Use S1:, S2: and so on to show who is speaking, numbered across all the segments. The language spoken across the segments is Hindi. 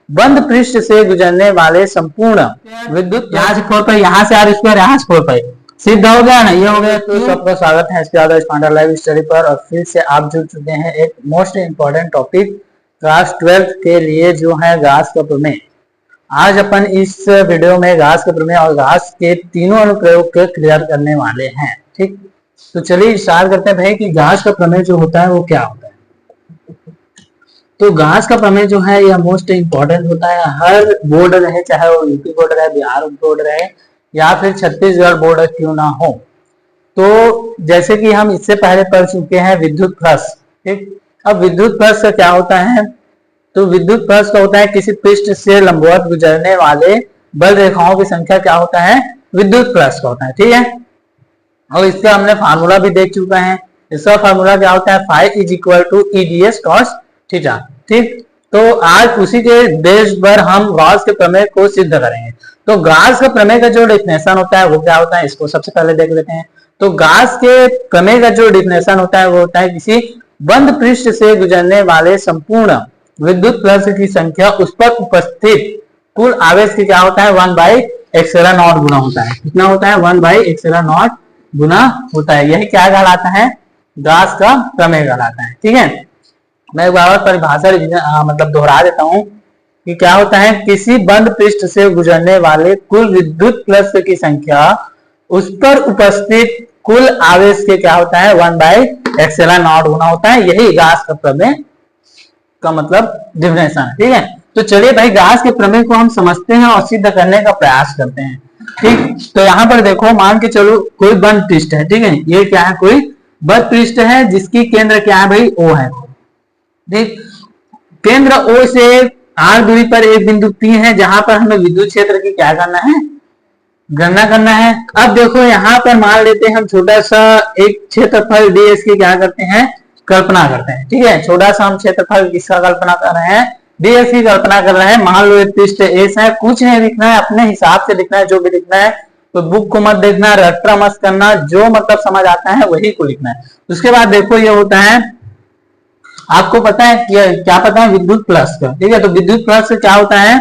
S1: बंद पृष्ठ से गुजरने वाले संपूर्ण विद्युत, यहाँ से 4 पाई, यहाँ से आर स्क्वायर, यहाँ से 4 पाई, सिद्ध हो गया ना, ये हो गया। तो सबका स्वागत है इसके लाइव स्टडी पर, और फिर से आप जुड़ चुके हैं एक मोस्ट इंपॉर्टेंट टॉपिक क्लास 12 के लिए, जो है गाउस का प्रमेय। आज अपन इस वीडियो में गाउस का प्रमेय और गाउस के तीनों अनुप्रयोग को क्लियर करने वाले हैं। ठीक, तो चलिए स्टार्ट करते हैं भाई कि गाउस का प्रमेय जो होता है वो क्या होता है। तो गाउस का प्रमेय जो है यह मोस्ट इंपॉर्टेंट होता है, हर बोर्ड रहे, चाहे वो यूपी बोर्ड रहे, बिहार बोर्ड रहे या फिर छत्तीसगढ़ बोर्ड क्यों ना हो। तो जैसे कि हम इससे पहले पढ़ चुके हैं विद्युत फ्लक्स। ठीक, अब विद्युत फ्लक्स का क्या होता है, तो विद्युत फ्लक्स का होता है किसी पृष्ठ से लंबवत गुजरने वाले बल रेखाओं की संख्या क्या होता है, विद्युत फ्लक्स का होता है। ठीक है, और इसका हमने फार्मूला भी देख चुका है। इसका फार्मूला क्या होता है, phi is equal to E D S cos theta. ठीक, तो आज उसी के बेस पर हम गाउस के प्रमेय को सिद्ध करेंगे। तो गाउस के प्रमेय का जो डेफिनेशन होता है वो क्या होता है, इसको सबसे पहले देख लेते हैं। तो गाउस के प्रमेय का जो डेफिनेशन होता है वो होता है किसी बंद पृष्ठ से गुजरने वाले संपूर्ण विद्युत फ्लक्स की संख्या उस पर उपस्थित कुल आवेश की क्या होता है, 1/ε0 गुना होता है। कितना होता है, 1/ε0 गुना होता है। यही क्या कहलाता है, गाउस का प्रमेय कहलाता है। ठीक है, मैं एक बार परिभाषा मतलब दोहरा देता हूं कि क्या होता है, किसी बंद पृष्ठ से गुजरने वाले कुल विद्युत फ्लक्स की संख्या उस पर उपस्थित कुल आवेश के क्या होता है, 1/ε0 गुना होता है। यही गाउस का प्रमेय का मतलब डेफिनेशन है। ठीक है, तो चलिए भाई गाउस के प्रमेय को हम समझते हैं और सिद्ध करने का प्रयास करते हैं। ठीक, तो यहाँ पर देखो, मान के चलो कोई बंद पृष्ठ है। ठीक है, ये क्या है, कोई बंद पृष्ठ है जिसकी केंद्र क्या है भाई, O है। ठीक, केंद्र O से r दूरी पर एक बिंदु P है जहां पर हमें विद्युत क्षेत्र की क्या करना है, गणना करना है। अब देखो यहाँ पर मान लेते हैं हम छोटा सा एक क्षेत्रफल ds की क्या करते हैं, कल्पना करते हैं। ठीक है, छोटा सा हम क्षेत्रफल किसका कल्पना कर रहे हैं, ds की कल्पना कर रहे हैं। मान लो एक पृष्ठ S है, कुछ नहीं लिखना है, अपने हिसाब से लिखना है, जो भी लिखना है। तो बुक को मत देखना, रट्टा मत करना, जो मतलब समझ आता है वही को लिखना है। उसके बाद देखो ये होता है, आपको पता है क्या पता है, विद्युत फ्लक्स का। ठीक है, तो विद्युत फ्लक्स क्या होता है,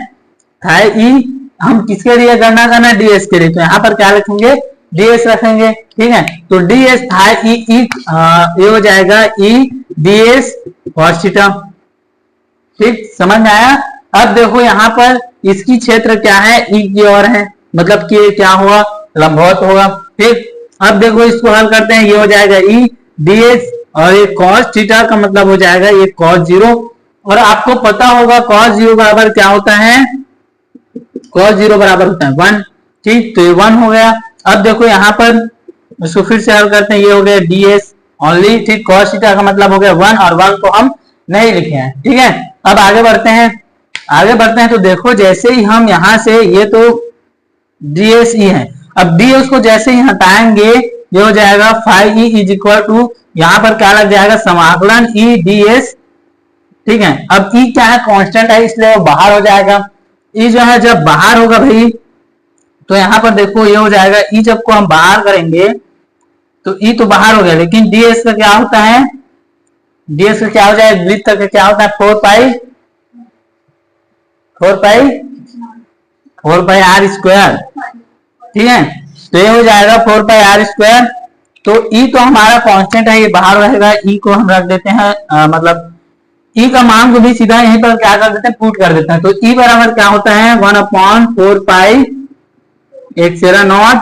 S1: थाई ई, हम किसके लिए गणना करना है, ds के लिए। तो यहाँ पर क्या लिखेंगे, ds रखेंगे। ठीक है, तो ds थाई ई, ये हो जाएगा ई ds cos थीटा। ठीक, समझ में आया। अब देखो यहाँ पर इसकी क्षेत्र क्या है, ई की ओर है, मतलब कि क्या हुआ, लंबवत होगा। ठीक, अब देखो इसको हल करते हैं, ये हो जाएगा ई ds और ये cos थीटा का मतलब हो जाएगा ये cos 0। और आपको पता होगा cos 0 बराबर क्या होता है, cos 0 बराबर होता है 1। ठीक, तो ये 1 हो गया। अब देखो यहाँ पर इसको फिर से हल करते हैं, ये हो गया ds ओनली। ठीक, cos थीटा का मतलब हो गया 1 और 1 को हम नहीं लिखे हैं। ठीक है, अब आगे बढ़ते हैं। तो देखो जैसे ही हम यहाँ से, ये तो ds ही है, अब ds को जैसे ही हटाएंगे ये हो जाएगा phi E is equal to, यहाँ पर क्या लग जाएगा, समाकलन ई ds। ठीक है, अब ई क्या है, कांस्टेंट है, इसलिए वो बाहर हो जाएगा। ई जो है जब बाहर होगा भाई, तो यहाँ पर देखो ये हो जाएगा ई, जब को हम बाहर करेंगे तो ई तो बाहर हो गया, लेकिन ds का क्या होता है, ds का क्या हो जाएगा, वृत्त का क्या होता है, 4 पाई r स्क्वायर। ठीक है, तो ये हो जाएगा 4 पाई r स्क्वायर। तो ई तो हमारा कांस्टेंट है, ये बाहर रहेगा, ई को हम रख देते हैं, मतलब ई का मान को भी सीधा यहीं पर क्या कर देते हैं, पुट कर देते हैं। तो ई बराबर क्या होता है, 1/4 पाई ε0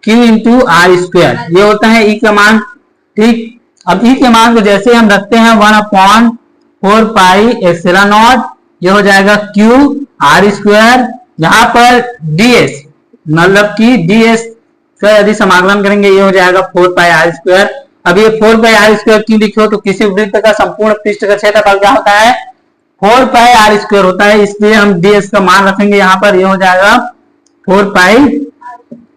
S1: क्यू इंटू आर स्क्वायर, ये होता है ई का मान। ठीक, अब ई के मान को जैसे हम रखते हैं 1/4 पाई ε0, ये हो जाएगा क्यू आर स्क्वायर। यहाँ पर ds मतलब कि ds का यदि समाकलन करेंगे ये हो जाएगा 4 पाई आर स्क्वायर। अब ये 4 पाई आर स्क्वायर क्यों लिखो, तो किसी वृत्त का संपूर्ण पृष्ठ का क्षेत्रफल क्या होता है, 4 पाई आर स्क्वायर होता है, इसलिए हम ds का मान रखेंगे यहाँ पर, ये हो जाएगा 4 पाई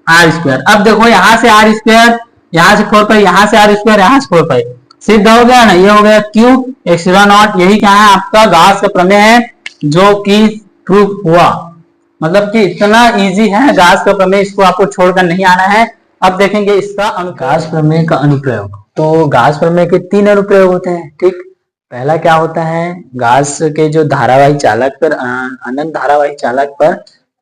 S1: आर स्क्वायर। अब देखो यहाँ से आर स्क्वायर, यहाँ से 4 पाई, यहाँ से आर स्क्वायर, यहाँ से 4 पाई, सिद्ध हो गया ना, ये हो गया क्यू ε0। यही क्या है, आपका गाउस का प्रमेय है, जो कि प्रूफ हुआ। मतलब कि इतना इजी है गाउस का प्रमेय, इसको आपको छोड़कर नहीं आना है। अब देखेंगे इसका गाउस प्रमेय का अनुप्रयोग। तो गाउस प्रमेय के 3 अनुप्रयोग होते हैं। ठीक, पहला क्या होता है, घास के जो धारावाही चालक पर अनंत धारावाही चालक पर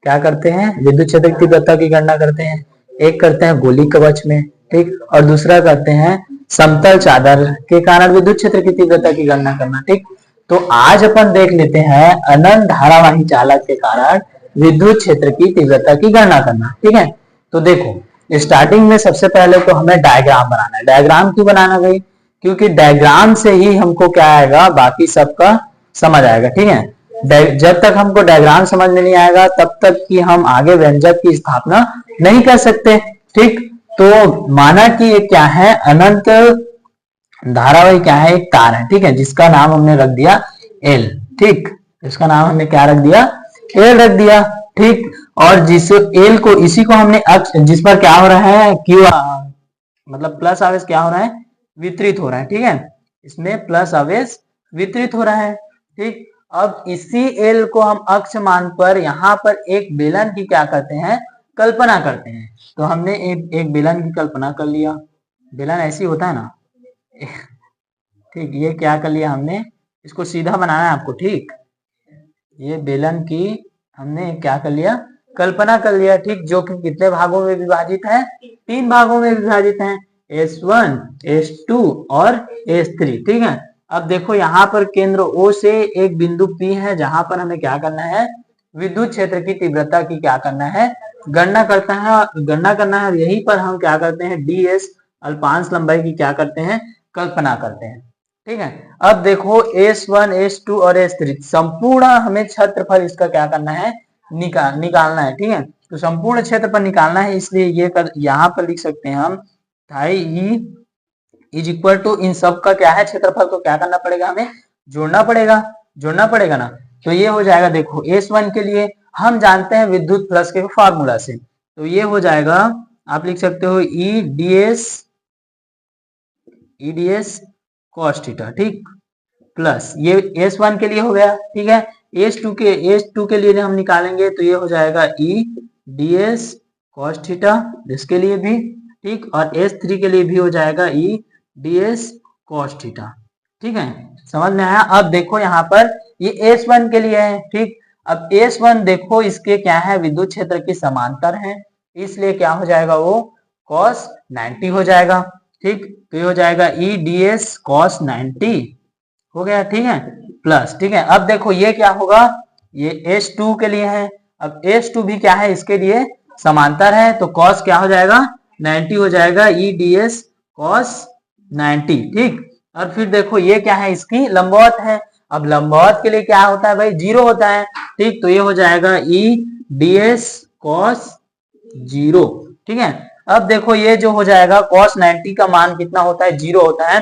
S1: क्या करते हैं, विद्युत क्षेत्र की तीव्रता की गणना करते हैं। एक करते हैं गोली कवच में, ठीक, और दूसरा करते हैं समतल चादर के कारण विद्युत क्षेत्र की तीव्रता की गणना करना, ठीक। तो आज अपन देख लेते हैं अनंत धारावाही चालक के कारण विद्युत क्षेत्र की तीव्रता की गणना करना, ठीक है। तो देखो स्टार्टिंग में सबसे पहले तो हमें डायग्राम बनाना है। डायग्राम क्यों बनाना भाई, क्योंकि डायग्राम से ही हमको क्या आएगा, बाकी सबका समझ आएगा, ठीक है। जब तक हमको डायग्राम समझ में नहीं आएगा तब तक कि हम आगे व्यंजक की स्थापना नहीं कर सकते, ठीक। तो माना कि ये क्या है, अनंत धारावाही क्या है, एक तार है, ठीक है, जिसका नाम हमने रख दिया एल, ठीक। इसका नाम हमने क्या रख दिया, एल रख दिया, ठीक। और जिस एल को, इसी को हमने अक्ष, जिस पर क्या हो रहा है, क्यू मतलब प्लस आवेश क्या हो रहा है, वितरित हो रहा है, ठीक है। इसमें प्लस आवेश वितरित हो रहा है, ठीक। अब इसी एल को हम अक्ष मान पर यहाँ पर एक बेलन की क्या करते हैं, कल्पना करते हैं। तो हमने एक बेलन की कल्पना कर लिया। बेलन ऐसी होता है ना, ठीक। ये क्या कर लिया हमने, इसको सीधा बनाना है आपको, ठीक। ये बेलन की हमने क्या कर लिया, कल्पना कर लिया, ठीक। जो कि कितने भागों में विभाजित है, 3 भागों में विभाजित है, S1, S2 और S3, ठीक है। अब देखो यहाँ पर केंद्र O से एक बिंदु P है, जहां पर हमें क्या करना है, विद्युत क्षेत्र की तीव्रता की क्या करना है, गणना करना है। यहीं पर हम क्या करते हैं, ds अल्पांश लंबाई की क्या करते हैं, कल्पना करते हैं, ठीक है। अब देखो S1, S2 और S3 संपूर्ण हमें क्षेत्रफल इसका क्या करना है, निकालना है, ठीक है। तो संपूर्ण क्षेत्रफल निकालना है, इसलिए ये यहाँ पर लिख सकते हैं हम E इज इक्वल टू, इन सब का क्या है, क्षेत्रफल को क्या करना पड़ेगा, हमें जोड़ना पड़ेगा ना। तो ये हो जाएगा, देखो S1 के लिए हम जानते हैं विद्युत फ्लक्स के फॉर्मूला से, तो ये हो जाएगा, आप लिख सकते हो EDS cos थीटा, ठीक, प्लस ये S1 के लिए हो गया, ठीक है। S2 के लिए हम निकालेंगे तो ये हो जाएगा EDS cos थीटा, इसके लिए भी, ठीक, और S3 के लिए भी हो जाएगा EDS cos थीटा, ठीक है। समझ में आया। अब देखो यहाँ पर ये S1 के लिए है, ठीक। अब S1 देखो इसके क्या है, विद्युत क्षेत्र की समांतर है, इसलिए क्या हो जाएगा, वो cos 90 हो जाएगा, ठीक। तो ये हो जाएगा EDS cos 90 हो गया, ठीक है, प्लस, ठीक है। अब देखो ये क्या होगा, ये S2 के लिए है। अब S2 भी क्या है, इसके लिए समांतर है, तो cos क्या हो जाएगा, 90 हो जाएगा, EDS cos 90, ठीक। और फिर देखो ये क्या है, इसकी लंबवत है। अब लंबवत के लिए क्या होता है भाई, 0 होता है, ठीक। तो ये हो जाएगा EDS cos 0, ठीक है। अब देखो ये जो हो जाएगा, cos 90 का मान कितना होता है, 0 होता है।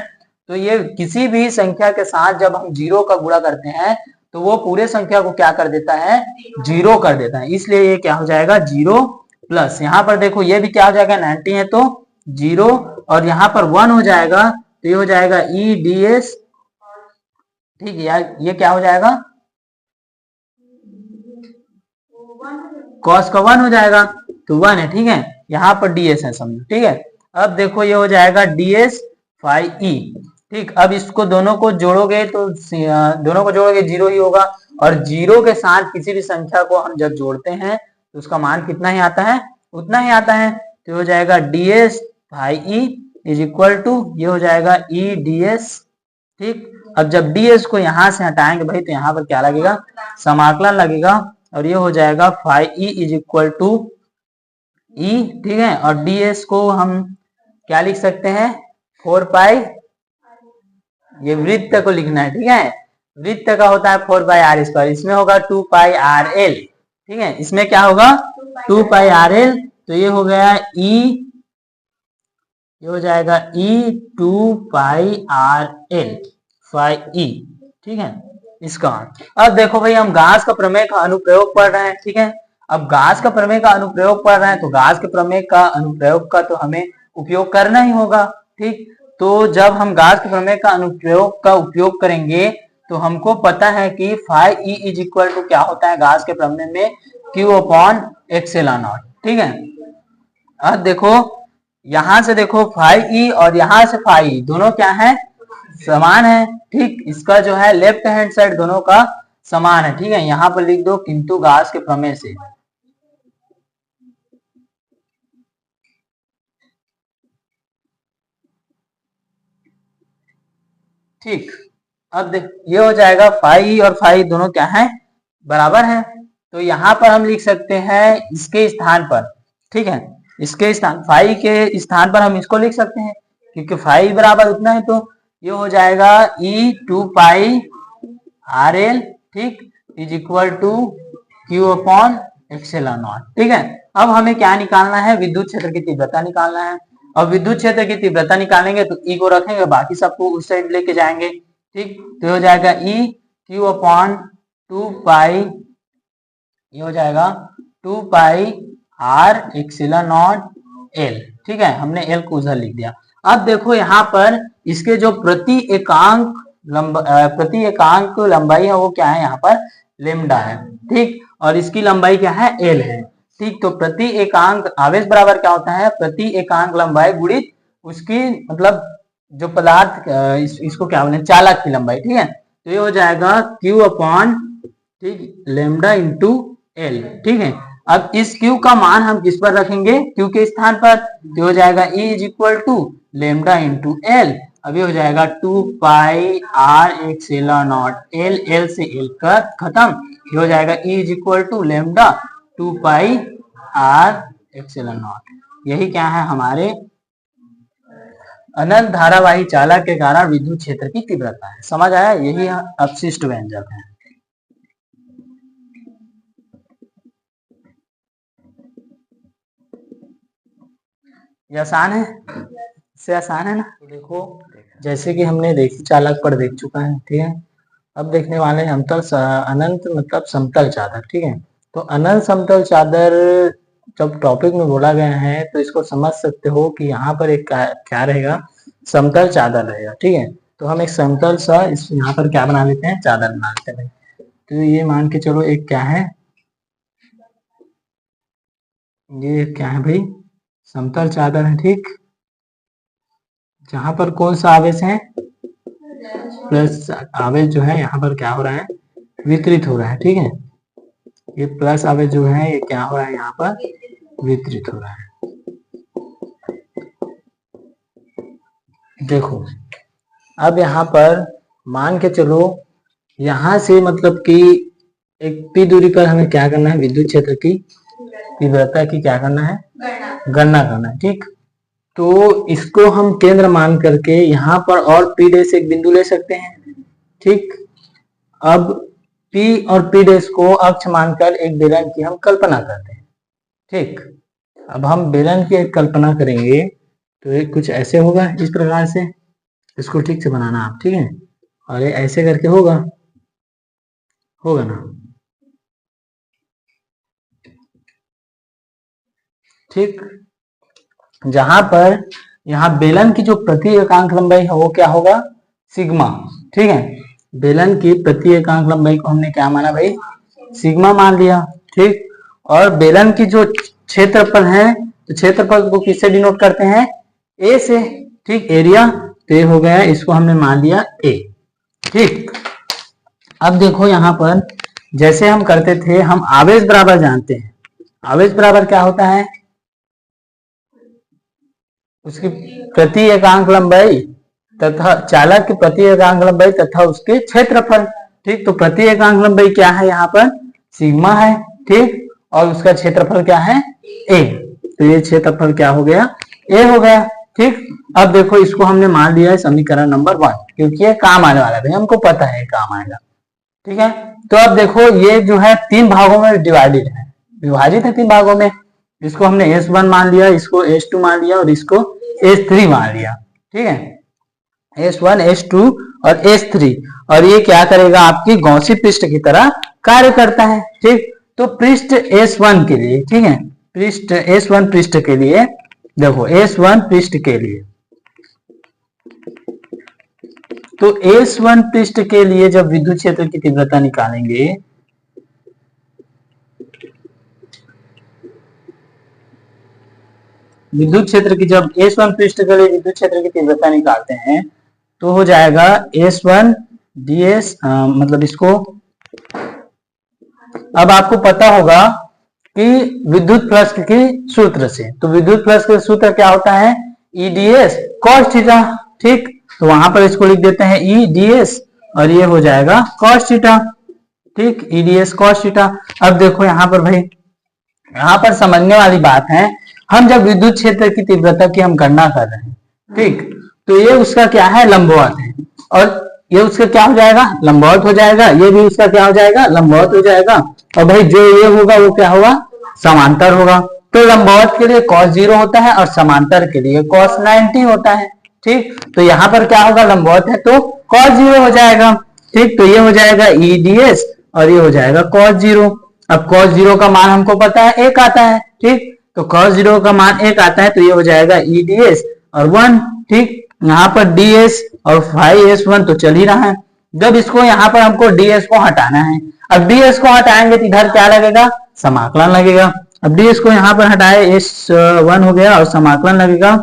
S1: तो ये किसी भी संख्या के साथ जब हम 0 का गुणा करते हैं तो वो पूरे संख्या को क्या कर देता है, 0 कर देता है, इसलिए ये क्या हो जाएगा, 0 प्लस, यहाँ पर देखो ये भी क्या हो जाएगा, 90 है तो 0, और यहाँ पर 1 हो जाएगा, तो ये हो जाएगा EDS, ठीक है यार, ये क्या हो जाएगा, cos का 1 हो जाएगा, तो 1 है, ठीक है। यहाँ पर DS है समझो, ठीक है। अब देखो ये हो जाएगा DS phi E, ठीक। अब इसको दोनों को जोड़ोगे तो 0 ही होगा, और 0 के साथ किसी भी संख्या को हम जब जोड़ते हैं तो उसका मान कितना ही आता है, उतना ही आता है। तो हो जाएगा DS phi E is equal to, ये हो जाएगा EDS, ठीक। अब जब DS को यहां से हटाएंगे भाई तो यहाँ पर क्या लगेगा, समाकलन लगेगा, और ये हो जाएगा phi E is equal to E, ठीक है। और DS को हम क्या लिख सकते हैं, 4 पाई, ये वृत्त को लिखना है, ठीक है। वृत्त का होता है 4 पाई R स्क्वायर, इसमें होगा 2 पाई RL, ठीक है। इसमें क्या होगा, 2 पाई RL, तो ये हो गया ये हो जाएगा 2 पाई RL phi E, ठीक है, इसका। अब देखो भाई हम गाउस का प्रमेय का अनुप्रयोग पढ़ रहे हैं, ठीक है। अब गाउस का प्रमेय का अनुप्रयोग पढ़ रहे हैं तो गाउस के प्रमेय का अनुप्रयोग का तो हमें उपयोग करना ही होगा, ठीक। तो जब हम गाउस के प्रमेय का अनुप्रयोग का उपयोग करेंगे तो हमको पता है कि phi E is equal to क्या होता है गाउस के प्रमेय में, Q अपॉन एप्सिलॉन नॉट, ठीक है। अब देखो यहां से देखो phi E और यहां से phi E दोनों क्या है, समान है, ठीक। इसका जो है लेफ्ट हैंड साइड दोनों का समान है, ठीक है। यहाँ पर लिख दो किंतु गास के प्रमेय से, ठीक। अब देख ये हो जाएगा फाई और फाई दोनों क्या है, बराबर है। तो यहाँ पर हम लिख सकते हैं इसके स्थान पर, ठीक है, इसके स्थान फाई के स्थान पर हम इसको लिख सकते हैं, क्योंकि फाई बराबर उतना है। तो ये हो जाएगा ई 2 पाई आर एल, ठीक, is equal to Q upon epsilon not, ठीक है। अब हमें क्या निकालना है, विद्युत क्षेत्र की तीव्रता निकालना है। और विद्युत क्षेत्र की तीव्रता निकालेंगे तो ई को रखेंगे, बाकी सबको उस साइड लेके जाएंगे, ठीक। तो हो जाएगा ई क्यू अपॉन 2 पाई, ये हो जाएगा 2 pi R epsilon naught L, ठीक है। हमने एल को उधर लिख दिया। अब देखो यहाँ पर इसके जो प्रति एकांक लंबाई है वो क्या है, यहाँ पर लेमडा है, ठीक। और इसकी लंबाई क्या है, एल है, ठीक। तो प्रति एकांक आवेश बराबर क्या होता है, प्रति एकांक लंबाई गुणित उसकी मतलब जो पदार्थ इसको क्या बोले, चालक की लंबाई, ठीक है। तो ये हो जाएगा Q अपॉन, ठीक, लेमडा इंटू एल, ठीक है। अब इस Q का मान हम किस पर रखेंगे, Q के स्थान पर। तो हो जाएगा E is equal to lambda into L. अभी हो जाएगा 2 pi R epsilon naught L, L से एल का खत्म, ये हो जाएगा E is equal to lambda 2 pi R epsilon naught. यही क्या है, हमारे अनंत धारावाही चालक के कारण विद्युत क्षेत्र की तीव्रता है। समझ आया, यही अपशिष्ट व्यंजक है। ये आसान है, इससे आसान है ना। तो देखो जैसे कि हमने रेखी चालक पर देख चुका है, ठीक है। अब देखने वाले हैं अनंत मतलब समतल चादर, ठीक है। तो अनंत समतल चादर जब टॉपिक में बोला गया है तो इसको समझ सकते हो कि यहाँ पर एक क्या रहेगा, समतल चादर रहेगा, ठीक है। तो हम एक समतल सा इस यहाँ पर क्या बना लेते हैं, चादर बना लेते हैं। तो ये मान के चलो एक क्या है, ये क्या है भाई, समतल चादर है, ठीक। जहां पर कौन सा आवेश है, प्लस आवेश जो है यहाँ पर क्या हो रहा है, वितरित हो रहा है, ठीक है। ये प्लस आवेश जो है ये क्या हो रहा है, यहाँ पर वितरित हो रहा है। देखो अब यहाँ पर मान के चलो यहाँ से मतलब कि एक पी दूरी पर हमें क्या करना है, विद्युत क्षेत्र की तीव्रता की क्या करना है, गणना करना है, ठीक। तो इसको हम केंद्र मान करके यहाँ पर और पी डैश एक बिंदु ले सकते हैं, ठीक। अब P और P डैश को अक्ष मानकर एक बेलन की हम कल्पना करते हैं, ठीक। अब हम बेलन की एक कल्पना करेंगे तो ये कुछ ऐसे होगा, इस प्रकार से। इसको ठीक से बनाना आप, ठीक है। और ये ऐसे करके होगा ना, ठीक। जहां पर यहाँ बेलन की जो प्रति एकांक लंबाई है वो क्या होगा, सिग्मा, ठीक है। बेलन की प्रति एकांक लंबाई को हमने क्या माना भाई, सिग्मा मान लिया, ठीक। और बेलन की जो क्षेत्रफल है, तो क्षेत्रफल को किससे डिनोट करते हैं, ए से, ठीक। एरिया तो ये हो गया, इसको हमने मान लिया ए, ठीक। अब देखो यहाँ पर जैसे हम करते थे, हम आवेश बराबर जानते हैं। आवेश बराबर क्या होता है, उसकी प्रति एकांक लंबाई तथा चालक की प्रति एकांक लंबाई तथा उसके क्षेत्रफल, ठीक। तो प्रति एकांक लंबाई क्या है, यहाँ पर सिग्मा है, ठीक। और उसका क्षेत्रफल क्या है, ए। तो ये क्षेत्रफल क्या हो गया, ए हो गया, ठीक। अब देखो इसको हमने मान लिया है समीकरण नंबर 1, क्योंकि ये काम आने वाला है, हमको पता है काम आएगा, ठीक है। तो अब देखो ये जो है 3 भागों में डिवाइडेड है, विभाजित है 3 भागों में। इसको हमने S1 मान लिया, इसको S2 मान लिया और इसको S3 मान लिया, ठीक है। S1 S2 और S3। और ये क्या करेगा, आपकी गौसी पृष्ठ की तरह कार्य करता है, ठीक। तो पृष्ठ S1 के लिए, ठीक है, पृष्ठ S1 पृष्ठ के लिए, देखो S1 पृष्ठ के लिए, तो S1 पृष्ठ के लिए जब विद्युत क्षेत्र की तीव्रता निकालेंगे, विद्युत क्षेत्र की जब S1 पृष्ठ के लिए विद्युत क्षेत्र की तीव्रता निकालते हैं, तो हो जाएगा S1 ds, मतलब इसको अब आपको पता होगा कि विद्युत फ्लक्स के सूत्र से, तो विद्युत फ्लक्स का सूत्र क्या होता है EDS cos थीटा। ठीक, तो वहां पर इसको लिख देते हैं EDS और ये हो जाएगा cos थीटा। ठीक, EDS cos थीटा। अब देखो यहाँ पर भाई, यहाँ पर समझने वाली बात है, हम जब विद्युत क्षेत्र की तीव्रता की हम गणना कर रहे हैं, ठीक, तो ये उसका क्या है लंबवत है, और ये उसका क्या हो जाएगा लंबवत हो जाएगा, ये भी उसका क्या हो जाएगा लंबवत हो जाएगा, और भाई जो ये होगा वो क्या होगा समांतर होगा। तो लंबवत के लिए cos 0 होता है और समांतर के लिए cos 90 होता है। ठीक, तो यहाँ पर क्या होगा लंबवत है तो cos 0 हो जाएगा। ठीक, तो ये हो जाएगा EDS और ये हो जाएगा cos 0। अब cos 0 का मान हमको पता है 1 आता है। ठीक, तो cos 0 का मान 1 आता है, तो ये हो जाएगा EDS और 1। ठीक, यहाँ पर ds और phi S1 तो चल ही रहा है। जब इसको यहाँ पर हमको ds को हटाना है, अब ds को हटाएंगे तो इधर क्या लगेगा समाकलन लगेगा। अब ds को यहाँ पर हटाए S1 हो गया और समाकलन लगेगा,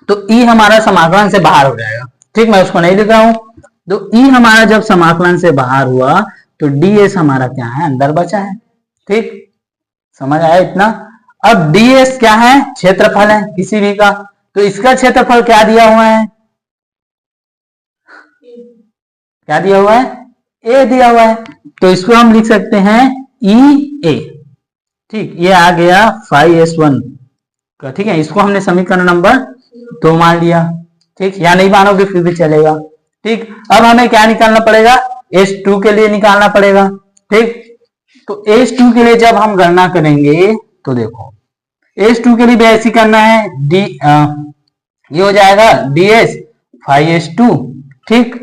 S1: तो E हमारा समाकलन से बाहर हो जाएगा। ठीक, मैं उसको नहीं लिख रहा हूं, तो E हमारा जब समाकलन से बाहर हुआ तो ds हमारा क्या है अंदर बचा है। ठीक, समझ आया इतना। अब ds क्या है क्षेत्रफल है किसी भी का, तो इसका क्षेत्रफल क्या दिया हुआ है, क्या दिया हुआ है a दिया हुआ है, तो इसको हम लिख सकते हैं EA। ठीक, ये आ गया phi S1 का। ठीक है, इसको हमने समीकरण नंबर 2 मान लिया। ठीक, या नहीं मानोगे फिर भी चलेगा। ठीक, अब हमें क्या निकालना पड़ेगा S2 के लिए निकालना पड़ेगा। ठीक, तो S2 के लिए जब हम गणना करेंगे तो देखो S2 के लिए भी ऐसी करना है, ये हो जाएगा ds phi S2। ठीक,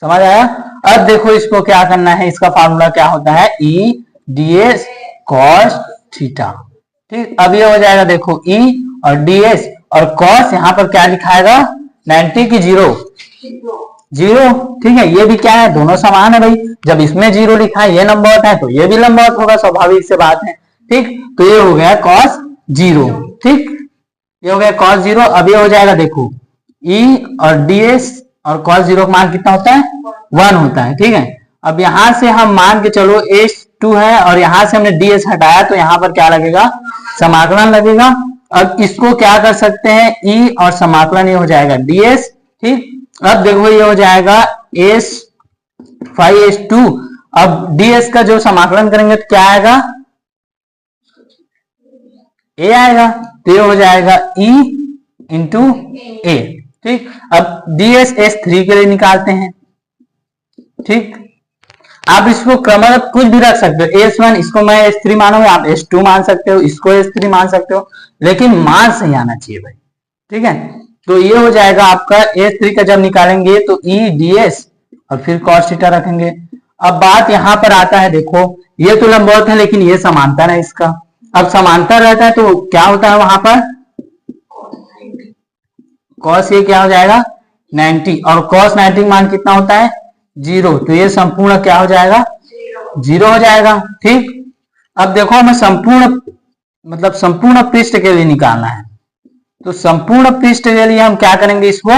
S1: समझ आया। अब देखो इसको क्या करना है, इसका फार्मूला क्या होता है EDS cos थीटा। ठीक, अब ये हो जाएगा देखो E और ds और cos यहाँ पर क्या लिखाएगा 90 की 0 0। ठीक है, ये भी क्या है दोनों समान है भाई, जब इसमें 0 लिखा है ये लंबवत है तो ये भी लंबवत होगा, स्वाभाविक से बात है। ठीक, तो ये हो गया cos 0। ठीक, ये हो गया cos 0। अब ये हो जाएगा देखो E और ds और cos 0 का मान कितना होता है 1 होता है। ठीक है, अब यहां से हम मान के चलो S2 है और यहां से हमने ds हटाया तो यहां पर क्या लगेगा समाकलन लगेगा। अब इसको क्या कर सकते हैं E और समाकलन ये हो जाएगा ds। ठीक, अब देखो ये हो जाएगा S phi S2। अब ds का जो समाकलन करेंगे तो क्या आएगा a आएगा, तो ये हो जाएगा E इंटू a। ठीक, अब ds S3 के लिए निकालते हैं। ठीक, आप इसको क्रमशः कुछ भी रख सकते हो, S1 इसको मैं S3 मानूंगा, आप S2 मान सकते हो, इसको S3 मान सकते हो, लेकिन मान सही आना चाहिए भाई। ठीक है, तो ये हो जाएगा आपका S3 का जब निकालेंगे तो EDS और फिर cos थीटा रखेंगे। अब बात यहां पर आता है, देखो ये तो लंबवत है लेकिन ये समांतर है इसका। अब समांतर रहता है तो क्या होता है वहां पर cos ये क्या हो जाएगा 90 और cos 90 मान कितना होता है 0, तो ये संपूर्ण क्या हो जाएगा 0 हो जाएगा। ठीक, अब देखो हमें संपूर्ण मतलब संपूर्ण पृष्ठ के लिए निकालना है, तो संपूर्ण पृष्ठ के लिए हम क्या करेंगे, इसको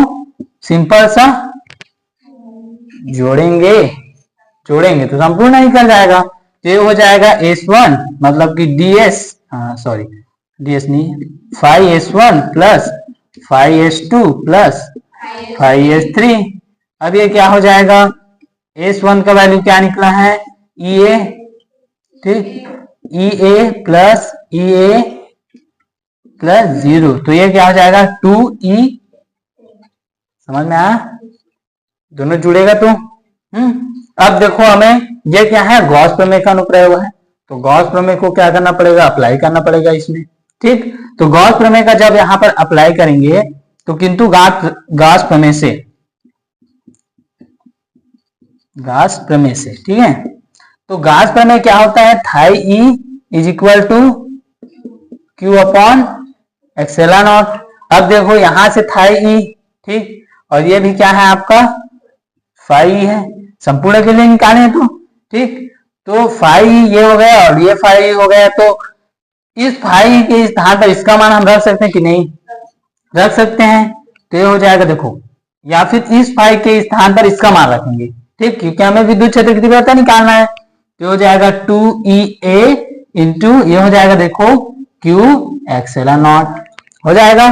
S1: सिंपल सा जोड़ेंगे तो संपूर्ण निकल जाएगा। तो ये हो जाएगा S1 मतलब कि ds सॉरी ds नहीं phi S1 plus phi S2 plus phi S3। अब ये क्या हो जाएगा S1 का वैल्यू क्या निकला है EA। ठीक, EA प्लस EA प्लस 0, तो ये क्या हो जाएगा 2E। समझ में आया, दोनों जुड़ेगा तो। अब देखो हमें ये क्या है गॉस प्रमेय का अनुप्रयोग है, तो गॉस प्रमेय को क्या करना पड़ेगा अप्लाई करना पड़ेगा इसमें। ठीक, तो गॉस प्रमेय का जब यहां पर अप्लाई करेंगे तो किंतु गॉस प्रमेय से ठीक है, तो गॉस प्रमेय क्या होता है phi E is equal to Q upon epsilon naught. अब देखो यहां से थाई E, ठीक, और ये भी क्या है आपका फाई है, संपूर्ण के लिए निकाले हैं तो। ठीक, तो फाई ये हो गया और ये फाई हो गया, तो इस फाई के स्थान पर इसका मान हम रख सकते हैं कि नहीं रख सकते हैं, तो ये हो जाएगा देखो या फिर इस फाई के स्थान पर इसका मान रखेंगे, ठीक, क्योंकि हमें विद्युत क्षेत्र की तीव्रता निकालना है। तो हो जाएगा 2EA इंटू ये हो जाएगा देखो Q एप्सिलॉन नॉट हो जाएगा।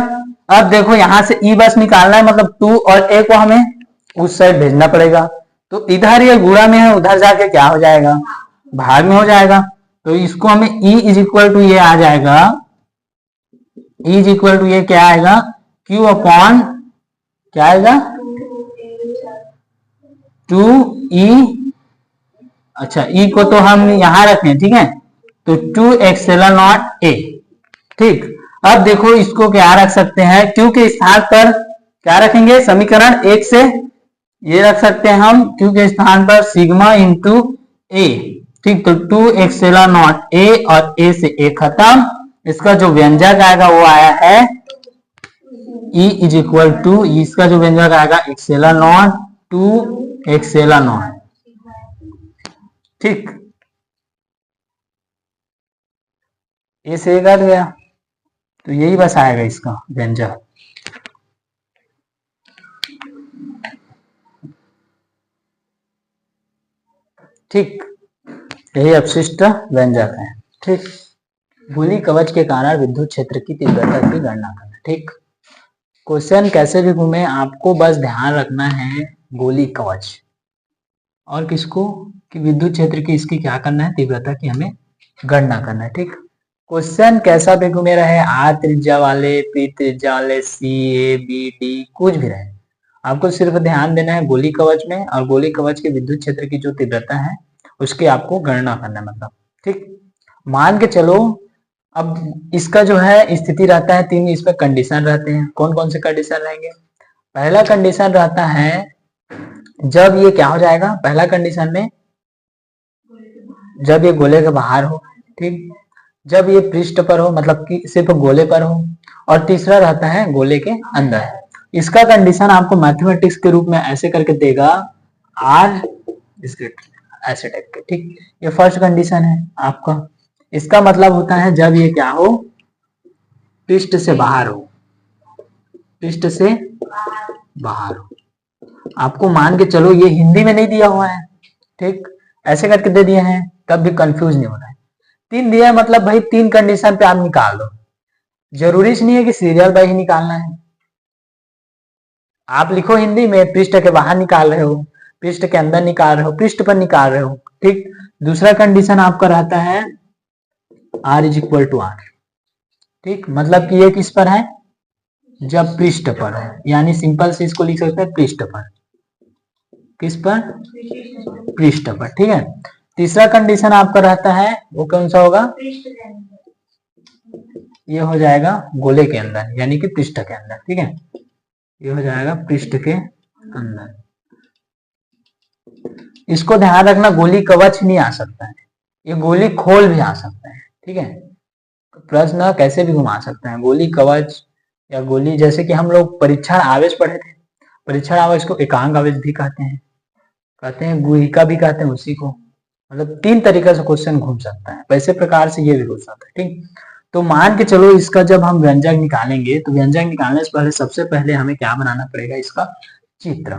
S1: अब देखो यहां से E बस निकालना है, मतलब 2 और A को हमें उस साइड भेजना पड़ेगा। तो इधर ये गुणा में है, उधर जाके क्या हो जाएगा, भाग में हो जाएगा। तो इसको हमें E इज इक्वल टू ये आ जाएगा, E इज इक्वल टू ये क्या आएगा, Q अपॉन क्या आएगा 2E, अच्छा E को तो हम यहां रखें, ठीक है, तो 2 एप्सिलॉन नॉट A, ठीक। अब देखो इसको क्या रख सकते हैं, Q के स्थान पर क्या रखेंगे, समीकरण 1 से ये रख सकते हैं हम Q के स्थान पर सिग्मा इंटू A, ठीक। तो 2 एप्सिलॉन नॉट A और A से A खत्म, इसका जो व्यंजक आएगा वो आया है E इज इक्वल टू, इसका जो व्यंजक आएगा एप्सिलॉन नॉट 2 एप्सिलॉन नॉट, ठीक। ए से कट गया तो यही बस आएगा इसका व्यंजक, ठीक, यही अपशिष्ट व्यंजक है, ठीक। गोली कवच के कारण विद्युत क्षेत्र की तीव्रता की गणना करना, ठीक। क्वेश्चन कैसे भी घूमे आपको बस ध्यान रखना है गोली कवच और किसको, कि विद्युत क्षेत्र की इसकी क्या करना है, तीव्रता की हमें गणना करना है, ठीक। क्वेश्चन कैसा भी घूमे रहे, आर त्रिज्या वाले, पी त्रिज्या वाले, सी ए बी डी कुछ भी रहे, आपको सिर्फ ध्यान देना है गोली कवच में, और गोली कवच के विद्युत क्षेत्र की जो तीव्रता है उसकी आपको गणना करना है, मतलब, ठीक। मान के चलो अब इसका जो है स्थिति रहता है 3, इसमें कंडीशन रहते हैं, कौन कौन से कंडीशन रहेंगे। पहला कंडीशन रहता है जब ये क्या हो जाएगा, पहला कंडीशन में जब ये गोले के बाहर हो, ठीक, जब ये पृष्ठ पर हो, मतलब कि सिर्फ गोले पर हो, और तीसरा रहता है गोले के अंदर। इसका कंडीशन आपको मैथमेटिक्स के रूप में ऐसे करके देगा, आर इसके ऐसे टाइप के, ठीक। ये फर्स्ट कंडीशन है आपका, इसका मतलब होता है जब ये क्या हो, पृष्ठ से बाहर हो, पृष्ठ से बाहर हो। आपको मान के चलो ये हिंदी में नहीं दिया हुआ है, ठीक, ऐसे करके दे दिए हैं, तब भी कंफ्यूज नहीं होना है। 3 दिया है मतलब भाई 3 कंडीशन पे आप निकाल दो, जरूरी नहीं है कि सीरियल बाय ही निकालना है। आप लिखो हिंदी में पृष्ठ के बाहर निकाल रहे हो, पृष्ठ के अंदर निकाल रहे हो, पृष्ठ पर निकाल रहे हो, ठीक। दूसरा कंडीशन आपका रहता है R is equal to R, ठीक, मतलब कि ये किस पर है, जब पृष्ठ पर है, यानी सिंपल से इसको लिख सकते हैं पृष्ठ पर, किस पर, पृष्ठ पर, ठीक है। तीसरा कंडीशन आपका रहता है वो कौन सा होगा, ये हो जाएगा गोले के अंदर, यानी कि पृष्ठ के अंदर, ठीक है, ये हो जाएगा पृष्ठ के अंदर। इसको ध्यान रखना, गोली कवच नहीं आ सकता है, ये गोली खोल भी आ सकता है, ठीक है। प्रश्न कैसे भी घुमा सकते हैं, गोली कवच या गोली, जैसे कि हम लोग परीक्षण आवेश पढ़े थे, परीक्षण आवेश को एकांक आवेश भी कहते हैं गुहिका भी कहते हैं उसी को, मतलब 3 तरीके से क्वेश्चन घूम सकता है, वैसे प्रकार से ये भी घूम सकता है, ठीक। तो मान के चलो इसका जब हम व्यंजक निकालेंगे, तो व्यंजक निकालने से पहले सबसे पहले हमें क्या बनाना पड़ेगा, इसका चित्र,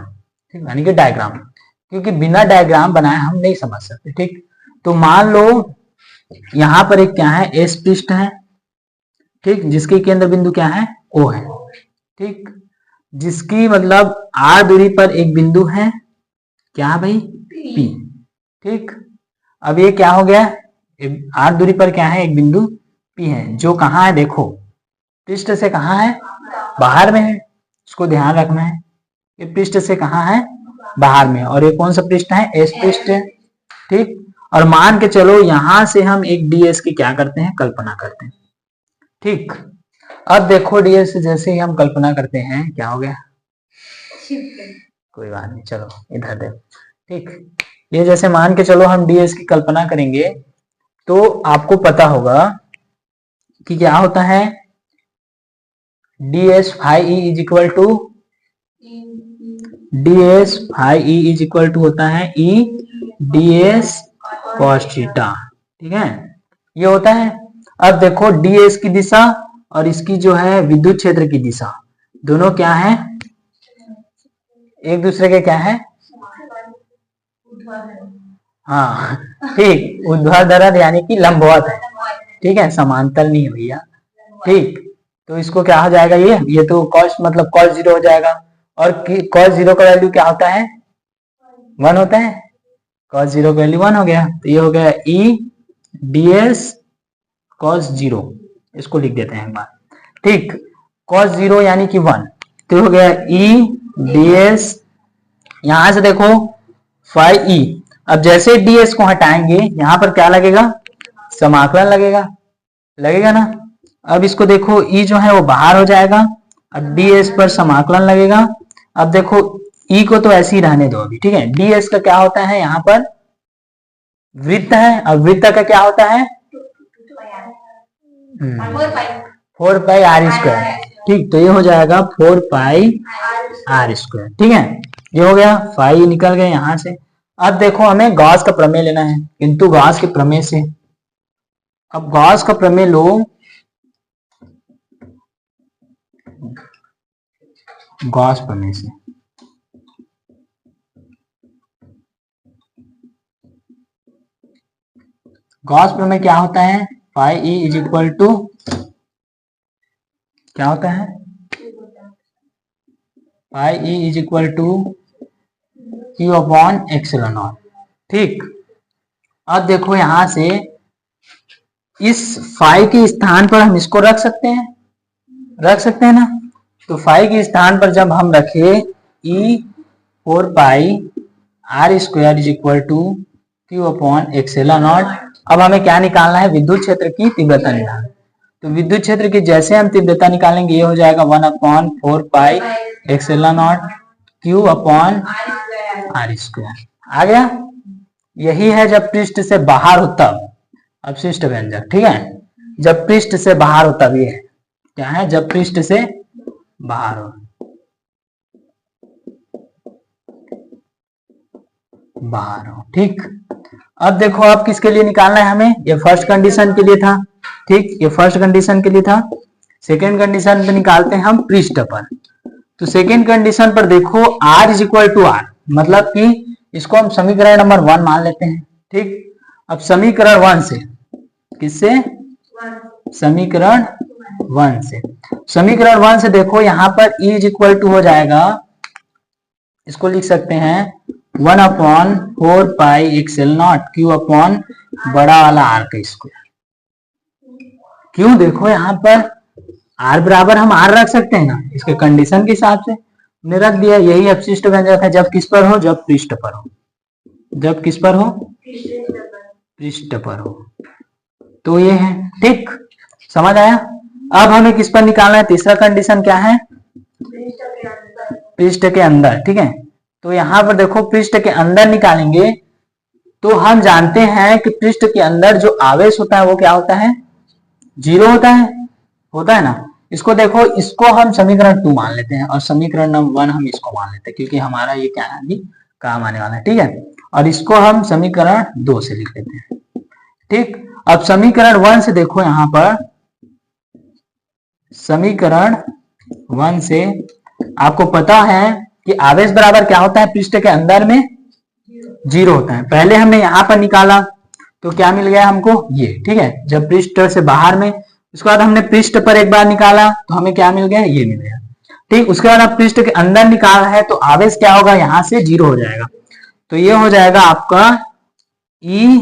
S1: ठीक, यानी कि डायग्राम, क्योंकि बिना डायग्राम बनाए हम नहीं समझ सकते, ठीक। तो मान लो यहां पर एक क्या है, एस पृष्ठ है, ठीक, जिसके केंद्र बिंदु क्या है, ओ है, ठीक, जिसकी मतलब आर दूरी पर एक बिंदु है, क्या है भाई, पी, ठीक। अब ये क्या हो गया, आर दूरी पर क्या है, एक बिंदु पी है, जो कहाँ है देखो, पृष्ठ से कहाँ है, बाहर में है, इसको ध्यान रखना है, ये पृष्ठ से कहाँ है, बाहर में, और ये कौन सा पृष्ठ है, एस पृष्ठ है, ठीक। और मान के चलो यहां से हम एक डीएस की क्या करते हैं, कल्पना करते हैं, ठीक। अब देखो डीएस जैसे ही हम कल्पना करते हैं क्या हो गया, कोई बात नहीं, चलो इधर देखो, ठीक। ये जैसे मान के चलो हम डीएस की कल्पना करेंगे, तो आपको पता होगा कि क्या होता है, ds phi e is equal to, ds phi e is equal to होता है e ds cos थीटा, ठीक है, ये होता है। अब देखो ds की दिशा और इसकी जो है विद्युत क्षेत्र की दिशा, दोनों क्या है, एक दूसरे के क्या है? हाँ ठीक, ऊर्ध्वाधर यानी कि लंबवत है, ठीक है, समांतर नहीं भैया, ठीक। तो इसको क्या हो जाएगा, ये तो कॉस मतलब कॉस जीरो हो जाएगा। और कॉस जीरो का वैल्यू क्या होता है? 1 होता है। कॉस जीरो का वैल्यू 1 हो गया, तो ये हो गया ई डी एस कॉस जीरो, इसको लिख देते हैं एक बार, ठीक। कॉस जीरो यानी कि 1, तो हो गया ई डी एस, यहां से देखो 5e, अब जैसे ds को हटाएंगे यहां पर क्या लगेगा? समाकलन लगेगा, लगेगा ना। अब इसको देखो e जो है वो बाहर हो जाएगा, अब ds पर समाकलन लगेगा। अब देखो e को तो ऐसे ही रहने दो अभी, ठीक है। ds का क्या होता है? यहाँ पर वृत्त है, अब वृत्त का क्या होता है? 4 पाई आर स्क्वायर, ठीक। तो ये हो जाएगा 4 पाई आर स्क्वायर, ठीक है। ये हो गया, फाई निकल गए यहां से। अब देखो हमें गॉस का प्रमेय लेना है, किंतु गॉस के प्रमेय से, अब गॉस का प्रमेय लो, गॉस प्रमेय से, गॉस प्रमेय क्या होता है? Phi E is equal to क्या होता है? Phi E is equal to Q upon epsilon naught, ठीक। अब देखो यहां से इस फाई के स्थान पर हम इसको रख सकते हैं, रख सकते हैं ना। तो फाई के स्थान पर जब हम रखे E 4 pi R square is equal to Q upon epsilon naught. अब हमें क्या निकालना है? विद्युत क्षेत्र की तीव्रता निकालना। तो विद्युत क्षेत्र की जैसे हम तीव्रता निकालेंगे, ये हो जाएगा 1 upon 4 pi epsilon naught Q upon R square, आ गया। यही है जब पृष्ठ से बाहर हो तब, अपशिष्ट व्यंजक, ठीक है। जब पृष्ठ से बाहर हो तब ये क्या है? जब पृष्ठ से बाहर हो, बाहर हो, ठीक। अब देखो अब किसके लिए निकालना है हमें? ये फर्स्ट कंडीशन के लिए था, ठीक, ये फर्स्ट कंडीशन के लिए था। सेकेंड कंडीशन पे निकालते हैं हम पृष्ठ पर। तो सेकेंड कंडीशन पर देखो r is equal to R, मतलब कि इसको हम समीकरण नंबर 1 मान लेते हैं, ठीक। अब समीकरण 1 से, किससे? समीकरण 1 से, समीकरण 1 से देखो यहां पर e इज इक्वल टू हो जाएगा, इसको लिख सकते हैं 1 upon 4 pi excel not Q upon बड़ा वाला आर का स्क्वायर। क्यों? देखो यहाँ पर आर बराबर हम आर रख सकते हैं ना, इसके कंडीशन के हिसाब से हमने रख दिया। यही अपशिष्ट व्यंजक है जब किस पर हो? जब पृष्ठ पर हो, जब किस पर हो? पृष्ठ पर हो। तो ये है, ठीक, समझ आया। अब हमें किस पर निकालना है? तीसरा कंडीशन क्या है? पृष्ठ के अंदर, ठीक है। तो यहां पर देखो पृष्ठ के अंदर निकालेंगे तो हम जानते हैं कि पृष्ठ के अंदर जो आवेश होता है वो क्या होता है? 0 होता है ना। इसको देखो, इसको हम समीकरण 2 मान लेते हैं और समीकरण नंबर 1 हम इसको मान लेते हैं, क्योंकि हमारा ये क्या है अभी काम आने वाला है, ठीक है। और इसको हम समीकरण 2 से लिख लेते हैं, ठीक। अब समीकरण 1 से देखो, यहां पर समीकरण 1 से आपको पता है कि आवेश बराबर क्या होता है? पृष्ठ के अंदर में 0 होता है। पहले हमने यहां पर निकाला तो क्या मिल गया हमको? ये, ठीक है, जब पृष्ठ से बाहर में। उसके बाद हमने पृष्ठ पर एक बार निकाला तो हमें क्या मिल गया? ये मिल गया, ठीक। उसके बाद आप पृष्ठ के अंदर निकाला है तो आवेश क्या होगा? यहां से 0 हो जाएगा। तो ये हो जाएगा आपका ई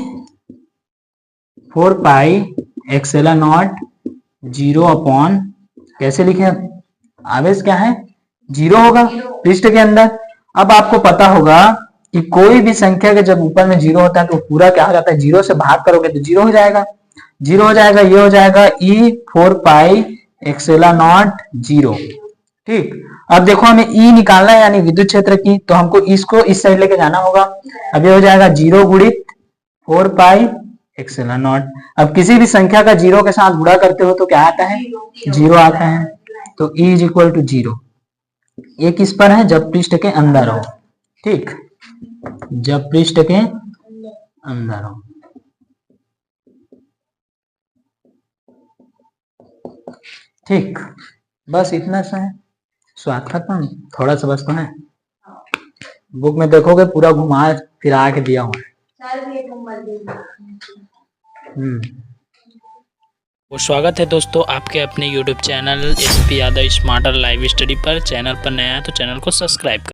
S1: 4 पाई एक्सेला नॉट 0 अपॉन, कैसे लिखे? आवेश क्या है? 0 होगा पृष्ठ के अंदर। अब आपको पता होगा कि कोई भी संख्या के जब ऊपर में 0 होता है तो पूरा क्या हो जाता है? 0 से भाग करोगे तो 0 हो जाएगा, 0 हो जाएगा। ये हो जाएगा ई 4 पाई एक्सेला नॉट 0, ठीक। अब देखो हमें ई निकालना है यानी विद्युत क्षेत्र की, तो हमको इसको इस साइड लेके जाना होगा। अब ये हो जाएगा 0 गुणित 4 पाई एक्सेला नॉट। अब किसी भी संख्या का 0 के साथ गुणा करते हो तो क्या आता है? 0 आता है। तो ई इज इक्वल टू 0। ये किस पर है? जब पृष्ठ के अंदर हो, ठीक, जब पृष्ठ के अंदर हो, ठीक। बस इतना सा है, स्वाद खत्म, थोड़ा सा बस तो है। बुक में देखोगे पूरा घुमा फिरा के दिया हुआ है।
S2: और स्वागत है दोस्तों आपके अपने YouTube channel SP Yadav smarter live study पर। चैनल पर नया है तो चैनल को सब्सक्राइब करें।